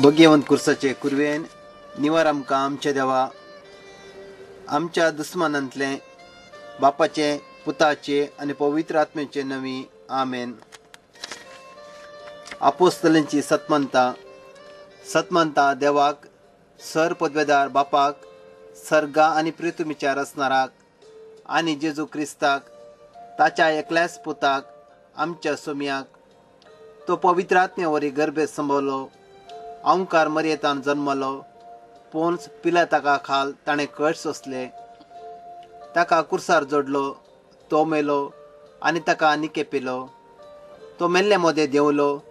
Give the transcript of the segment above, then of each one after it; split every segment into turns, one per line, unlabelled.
भगवंत कुर्साचे कुरवेन निवार आमकां आमचे देवा आमच्या दुस्मानांतले बापाचे पुताचे आनी पवित्र आत्म्याचे नवी आमेन. आपोस्तलांची सतमंता देवाक सर पदवेदार बापाक सर्गा आनी पृथ्वीच्या रचणाराक आनी जेजू क्रिस्ताक ताच्या एकल्याच पुताक आमच्या सोम्याक तो पवित्र आत्म्यावरी गर्भेत संभवलो, ओंकार मर्येतान जन्मलो, पोन्स पिलाताका खाल ताणें कश सोंसले, ताका कुर्सार जोडलो, तो मेलो आनी ताका निकेपिलो, तो मेल्ले मदें देंवलो,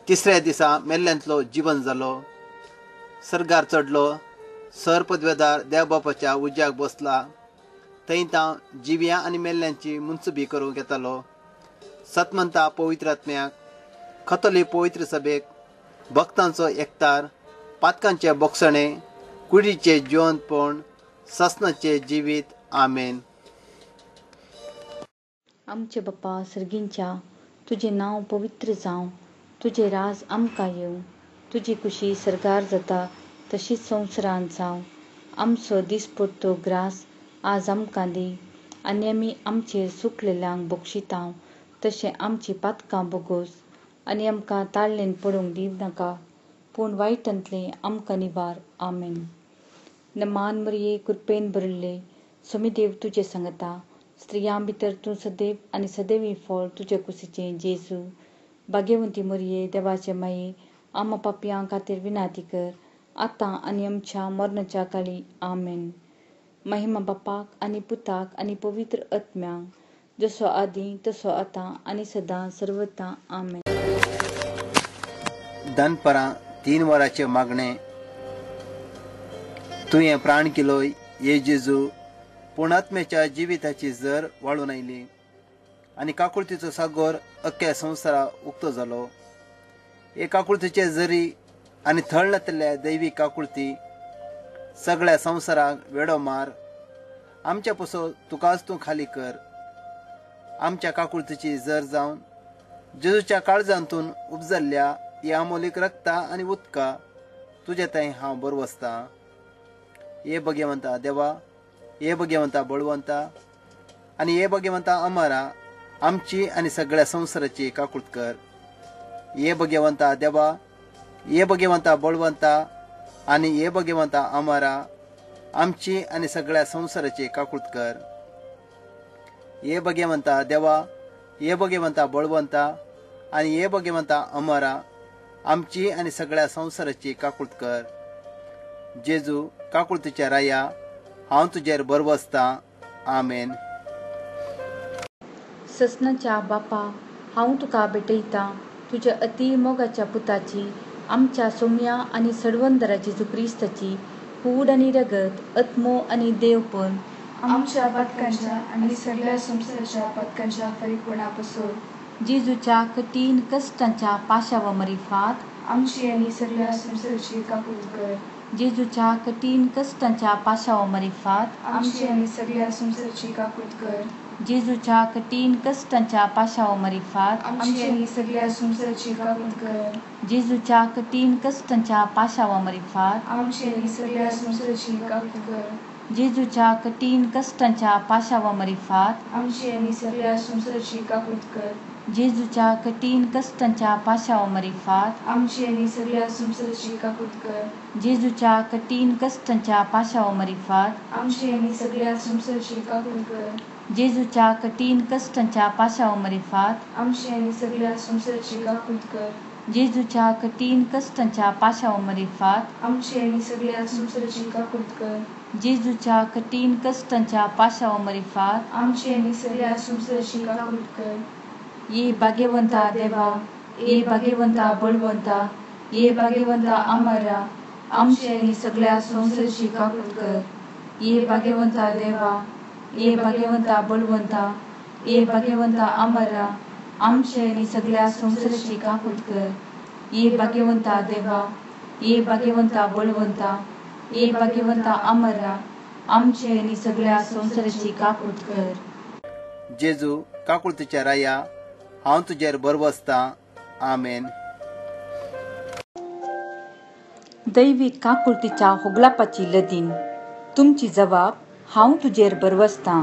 तिसऱ्या दिसा मेल्ल्यांतलो जिवन जालो, सर्गार चडलो, सर पदवेदार देवबापाच्या उज्याक बसला, थंय तां जिव्या आनी मेल्ल्यांची मुनसुबी करूंक येतालो. सतमंता पवित्र आत्म्याक, खतोली पवित्र सभेक, भक्तांचो एकतार, पातकांचे बोगसणे, कुडीचे जिवंतपण, ससनाचे जिवीत. आमेन.
आमचे बाप्पा सर्गींच्या, तुझे नांव पवित्र जावं, तुझे राज आमकां येवं, तुजी खुशी सर्गार जाता तशीच संवसारांत जावं. आमचो दिसपट्टो ग्रास आज आमकां दी, आनी आमी आमचेर सुकलेल्यांक बक्षितांव तशें आमची पातकां बोगोस, आनी आमकां ताळणेन पडूंक दिव नाका, पूण वायटांतले आमकां निबार. आमेन. नमान मरिये, कृपेन भरिल्ले, सोमी देव तुजे सांगता, स्त्रियां भितर तूं सदैव आनी सदैवी फळ तुजे कुशीचें जेजू. भाग्यवंती मरिये, देवाचे माये, आम्हा पापयां खातीर विनाती कर, आतां आनी आमच्या मरणाच्या काळी. आमेन. महिमा बापाक आनी पुताक आनी पवित्र आत्म्यांक, जसो आदी तसो आतां आनी सदां सर्वता. आमेन.
दनपरां 3 वरांचे मागणे. तुवें प्राण केलोय ये जेजू, पूण आत्म्याच्या जिविताची जर वाळून आयली आनी काकुळतीचो सागोर अख्ख्या संवसाराक उक्तो जालो. हे काकुळतीचे जरी आनी थळनातल्या दैवी काकुळती सगळ्या संवसाराक वेडो मार. आमच्या पसो तुकाच तूं खाली कर. आमच्या काकुळतीची जर जावन जेजूच्या काळजांतून उपजल्ल्या ह्या अमोलीक रक्ता आनी उदका तुजे थंय हांव बरवसतां. हे भगवंता देवा, हे भगवंता बळवंता आनी हे भगवंता अमरा, आमची आनी सगळ्या संवसाराची काकुळत कर. हे भगवंता देवा, हे भगवंता बळवंता आनी हे भगवंता अमरा, आमची आनी सगळ्या संवसाराची काकुळत कर. हे भगवंता देवा, हे भगवंता बळवंता आनी हे भगवंता अमरा, आमची आनी सगळ्या संवसाराची काकुळत कर. जेजू काकुळतीच्या राया हांव तुजेर बरवसतां. आमेन.
ससनाच्या बापा, हांव तुका भेटयतां तुज्या अति मोगाच्या पुताची, आमच्या सोम्या आनी सडवंदरा जेजू क्रिस्ताची कूड आनी रगत, आत्मो आनी देवपण
आमच्या पातकांच्या आनी सगळ्या संवसाराच्या पातकांच्या फरीकपणा पासून,
जेजूच्या कठीण कश्टांच्या पाशावा मरिफात
आमची आनी सगळ्या संवसाराची काकुळत कर.
जेजूच्या कठीण कश्टांच्या पाशावा मरिफात
आमची आनी सगळ्या संवसाराची काकुळत कर.
जेजूच्या कठीण कश्टांच्या पाशावा मरिफात
आमची आनी सगळ्या संवसाराची काकुळत कर.
जेजूच्या कठीण कश्टांच्या पाशावा मरिफात
आमची आनी सगळ्या संवसाराची काकुळत कर.
जेजूच्या कठीण कश्टांच्या पाशावा मरिफात
आमची आनी सगळ्या संवसाराची काकुळत कर.
जेजूच्या कठीण कश्टांच्या पाशावा मरिफात
आमची आनी सगळ्या संवसाराची काकुळत कर.
जेजूच्या कठीण कश्टांच्या पाशावा मरिफात
आमची आनी सगळ्या संवसाराची काकुळत कर.
जेजूच्या कठीण कश्टांच्या पाशावा मरिफात
आमची आनी सगळ्या संवसाराची काकुळत कर.
जेजूच्या कठीण कश्टांच्या पाशावा मरिफात
आमची आनी सगळ्या संवसाराची काकुळत कर.
जेजूच्या कठीण कश्टांच्या पाशावा मरिफात
आमची आनी सगळ्या संवसाराची काकुळत कर.
ये भाग्यवंता देवा, ये भाग्यवंता बळवंता, ये भाग्यवंता अमरा, आमची आनी सगळ्या संवसाराची काकुळत कर. ये भाग्यवंता देवा, ये भाग्यवंता बळवंता, ये भाग्यवंता अमरा, आमची आनी सगळ्या संवसाराची काकुळत कर. ये भाग्यवंता देवा, ये भाग्यवंता बळवंता, ये भाग्यवंता अमरा, आमची आनी सगळ्या संवसाराची काकुळत कर.
जेजू काकुळतीच्या राया हांव तुजेर बरवसतां. आमेन.
दैवीक काकुळतीच्या होगलापाची लदीन तुमची जबाब हांव तुजेर बरवसतां.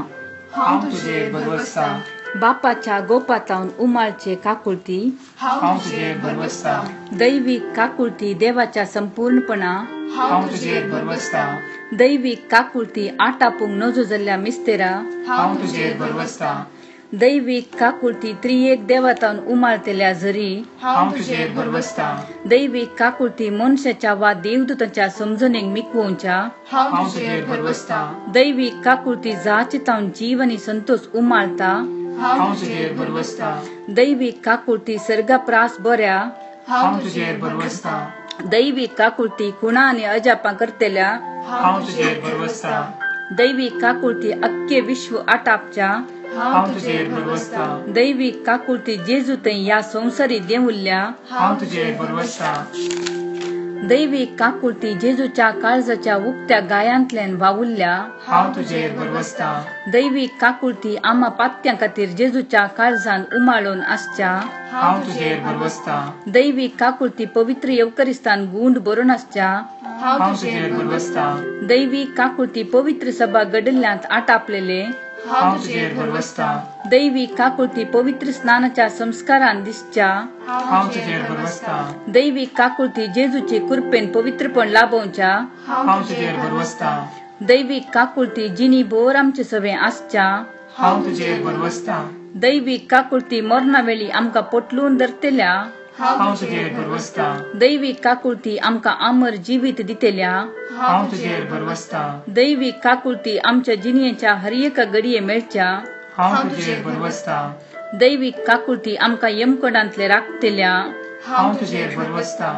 हांव तुजेर बरवसतां.
बापाच्या गोपातावन उमाळचे काकुळती
हांव तुजेर बरवसतां.
दैवीक काकुळती देवाच्या संपूर्णपणा
हांव तुजेर बरवसतां.
दैवीक काकुळती आटापूंक नजो जाल्ल्या मिस्तेरा
हांव तुजेर बरवसतां.
दैवीक काकुळती त्रिएक देवातावन उमाळतेल्या झरी
हांव तुजेर बरवसतां.
दैवीक काकुळती मनशाच्या वा देवदूतांच्या समजणेक मिकवोवच्या
हांव तुजेर बरवसतां.
दैवीक काकुळती जाचितावन जीव आनी संतोष उमाळता
हांव तुजेर बरवसतां.
दैवीक काकुळती सर्गाप्रास बऱ्या
हांव तुजेर बरवसतां.
दैवीक काकुळती खुणा आनी अजापां करतेल्या
हांव तुजेर बरवसतां.
दैवीक काकुळती अख्खे विश्व आटापच्या
हांव तुजेर बरवसतां.
दैवीक काकुळती जेजू थंय ह्या संवसारी देंवल्ल्या
हांव तुजेर बरवसतां.
दैवीक काकुळती जेजूच्या काळजाच्या उक्त्या गायांतल्यान वावुरल्या
हांव तुजेर बरवसतां.
दैवीक काकुळती आम्हा पातक्यां खातीर जेजूच्या काळजान उमाळून आसच्या
हांव तुजेर बरवसतां.
दैवीक काकुळती पवित्र येवकरिस्तान गुंड बरोवन आसच्या
हांव तुजेर बरवसतां.
दैवीक काकुळती पवित्र सभा गडल्ल्यांत आटापलेले
हांव तुजेर बरवसतां.
दैवीक काकुळती पवित्र स्नानाच्या संस्कारान दिसच्या
हांव तुजेर बरवसतां.
दैवीक काकुळती जेजूचे कृपेन पवित्रपण लाभोवच्या
हांव तुजेर बरवसतां.
दैवीक काकुळती जिनी भोर आमचे सवे आसच्या
हांव तुजेर बरवसतां.
दैवीक काकुळती मरणा वेळी आमकां पोटलून धरतेल्या
हांव तुजेर बरवसतां.
दैवीक काकुळती आमकां अमर जिवीत दितेल्या
हांव तुजेर बरवसतां.
दैवीक काकुळती आमच्या जिणयेच्या हर एका घडये मेळच्या
हांव तुजेर बरवसतां.
दैवीक काकुळती आमकां यमकोडांतले राखतेल्या
हांव तुजेर बरवसतां.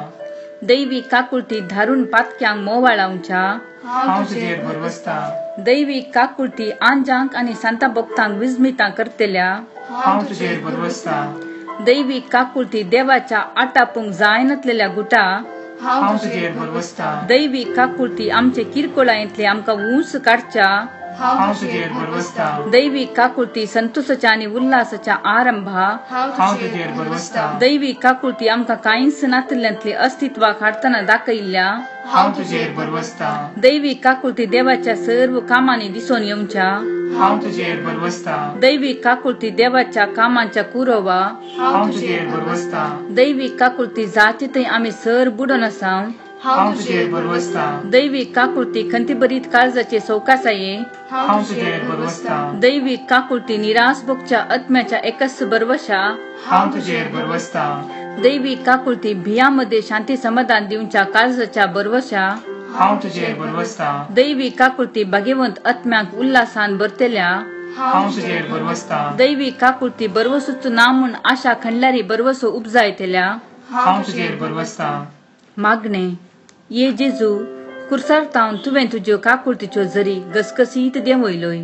दैवीक काकुळती धारून पातक्यांक मोवाळावच्या
हांव तुजेर बरवसतां.
दैवीक काकुळती आंजांक आनी सांता भक्तांक विस्मितां करतेल्या
हांव तुजेर बरवसतां.
दैवीक काकुळती देवाच्या आटापूंक जाय नसलेल्या गुटा
हांव तुजेर बरवसतां.
दैवीक काकुळती आमचे किरकोळायेंतले आमकां ऊंस काडच्या
हांव तुजेर बरवसतां.
दैवीक काकुळती संतोषाच्या आनी उल्हासाच्या आरंभा
हांव तुजेर बरवसतां.
दैवीक काकुळती आमकां कांयच नातल्यांतले अस्तित्वाक हाडटना दाखयल्ल्या
हांव तुजेर बरवसतां.
दैवीक काकुळती देवाच्या सर्व कामांनी दिसून येवच्या
हांव तुजेर बरवसतां.
दैवीक काकुळती देवाच्या कामांच्या कुरवा
हांव तुजेर बरवसतां.
दैवीक काकुळती जाचे थंय आमी सर बुडोन आसाव
हांव तुजेर बरवसतां.
दैवीक काकुळती खंतीभरीत काळजाचे सौकासाये
हांव तुजेर बरवसतां.
दैवीक काकुळती निराश भोगच्या आत्म्याच्या एकच बरवशा
हांव तुजेर बरवसतां.
दैवीक काकुळती भियांमध्ये शांती समाधान दिवच्या काळजाच्या बरवशा
हांव तुजेर बरवसतां.
दैवीक काकुळती भाग्यवंत आत्म्यांक उल्हासान भरतेल्या
हांव तुजेर बरवसतां.
दैवीक काकुळती बरवसूच ना म्हूण आशा खणल्यारी बरवसो उपजायतेल्या
हांव तुजेर बरवसतां.
मागणे ये जेजू कुर्सारतावन तुवें तुज्यो काकुळतीच्यो झरी गसगसीत देंवयलोय.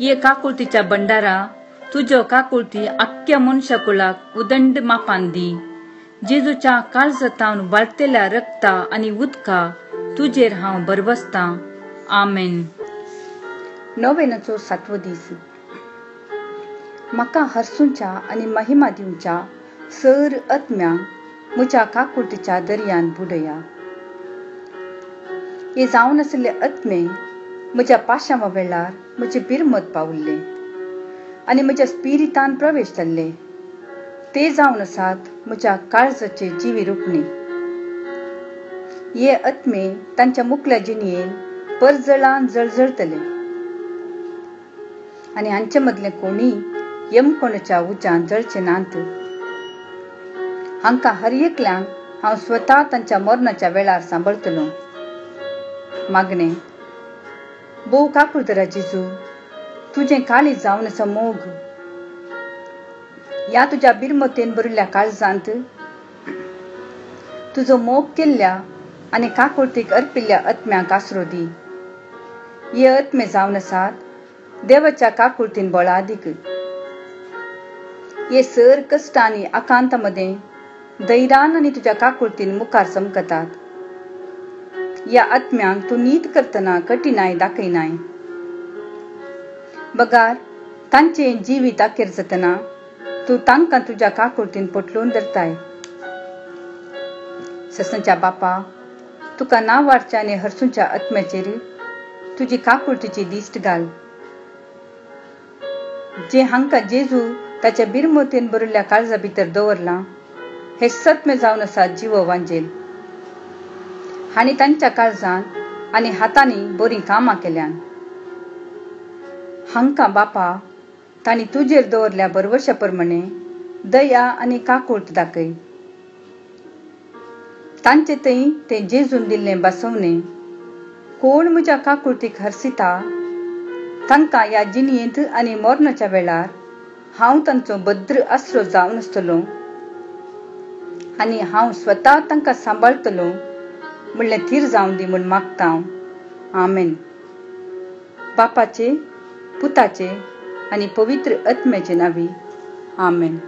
ये काकुळतीच्या भंडारा तुज्यो काकुळती आख्ख्या मनशा कुळाक उदंड मापान दी. जेजूच्या काळजातावन वाळतेल्या रक्ता आनी उदका तुजेर हांव बरवसतां. आमेन. नोवेनाचो 7वो दीस. म्हाका हरसूंच्या आनी महिमा दिवच्या सर आत्म्यांक म्हज्या काकुळतीच्या दर्यान बुडया. हे जावन आसले आत्मे म्हज्या पाशांवा वेळार म्हजे बिरमत पावल्ले आनी म्हज्या स्पिरितान प्रवेश जाल्ले. ते जावन आसात म्हज्या काळजाचे जिवी रुपणी. हे आत्मे तांच्या मुखल्या जिणयेन परजळान जळजळतले आनी हांचे मदले कोणी यमकोणाच्या उज्यान जळचे नांत. हांकां हर एकल्यांक हांव स्वता तांच्या मरणाच्या वेळार सांबाळतलो. मागणे भोव काकुळतरा जेजू तुजें काळीज जावन आसा मोग. ह्या तुज्या बिरमतेन भरिल्ल्या काळजांत तुजो मोग केल्ल्या आनी काकुळतीक अर्पिल्ल्या आत्म्यांक आसरो दी. हे आत्मे जावन आसात देवाच्या काकुळतीन बळादीक. हे सर कश्ट आनी आकांतामध्ये धैर्यान आनी तुज्या काकुळतीन मुखार चमकतात. ह्या आत्म्यांक तूं नीत करतना कठिनाय दाखयनाय. बगार तांचे जिवीत आखेर जातना तूं तांकां तुज्या काकुळतीन पटलून धरताय. ससनच्या बापा तुका नावारच्या आनी हरसूंच्या आत्म्याचेर तुजी काकुळटीची दिश्ट घाल, जे हांकां जेजू ताच्या बिरमोतेन बरिल्ल्या काळजा भितर दवरलां हे सत्य जावन आसा जिवो वांजेल. हांणी तांच्या काळजान आनी हातांनी बरीं कामां केल्यान. हांकां बापा तांणी तुजेर दवरल्या बरवशा प्रमाणे दया आनी काकुळट दाखय. तांचे थंय तें जेजून दिल्लें बसवणें कोण म्हज्या काकुळटीक हरसिता तांकां ह्या जिणयेंत आनी मरणाच्या वेळार हांव तांचो भद्र आसरो जावन आसतलों आनी हांव स्वता तांकां सांबाळटलों म्हणलें थीर जावं दी म्हूण मागतां. आमेन. बापाचे, पुताचे आनी पवित्र आत्म्याचे नांवी. आमेन.